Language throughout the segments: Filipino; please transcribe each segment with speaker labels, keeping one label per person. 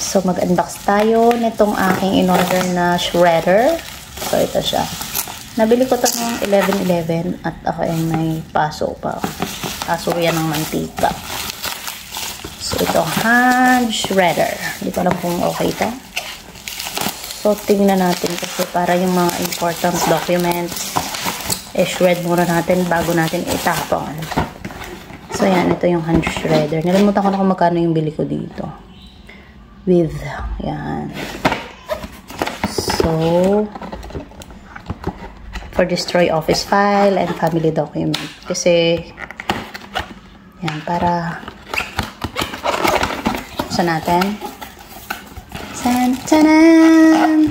Speaker 1: So, mag-unbox tayo nitong aking in-order na shredder. So, ito siya. Nabili ko ito ng 11-11 at ako ay may paso pa. Paso yan ng mantika. So, ito hand shredder. Hindi ko alam kung okay ito. So, tingnan natin kasi para yung mga important documents, shred muna natin bago natin itapon. So, yan. Ito yung hand shredder. Nalimutan ko na kung magkano yung bili ko dito. With, yan. So, for destroy office file and family document. Kasi, yan, para, sa natin. Tan-tanan!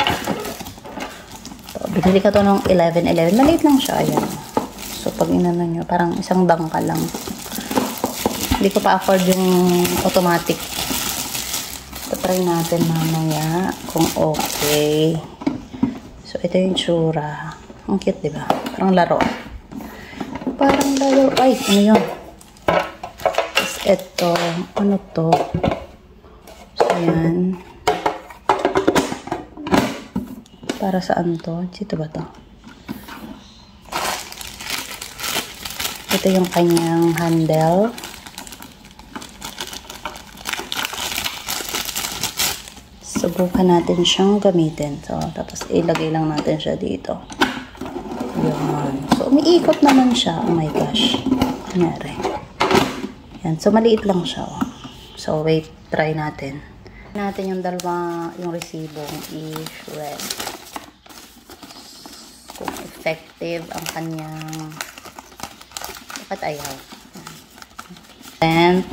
Speaker 1: So, binili ko to nung 11-11. Maliit lang siya, ayan. So, pag inano nyo, parang isang bangka lang. Hindi ko pa afford yung automatic. Try natin mamaya kung okay. So, ito yung tsura. Ang cute, diba? Parang laro. Parang laro. Ay, ano yun? Tapos, ito. Ano to? So, yan. Para saan to? Dito ba to? Ito yung kanyang handle. Subukan natin siyang gamitin. So, tapos ilagay lang natin siya dito. Yun. So, umiikot naman siya. Oh my gosh. Kunyari. Yan. So, maliit lang siya. So, wait. Try natin. Natin yung dalawa, yung resibong i-shred. Kung effective ang kanyang bakit ayaw. And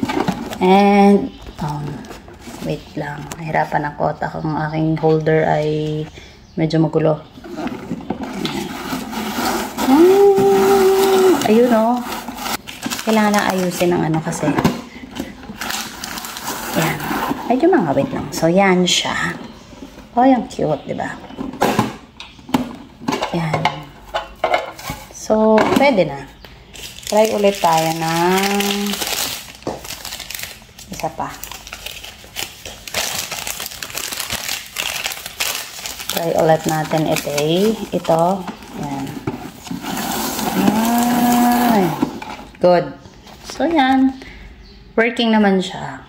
Speaker 1: wait lang. Nahirapan ako. Ang aking holder ay medyo magulo. Ayun o. Kailangan na ayusin ng ano kasi. Yan. Medyo mangawit lang. So, yan siya. Oh, yung cute, diba? Yan. So, pwede na. Try ulit tayo ng isa pa. Try ulit natin ito. Yan. Ay. Good. So, yan. Working naman siya.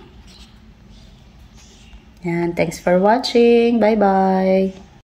Speaker 1: Yan. Thanks for watching. Bye-bye.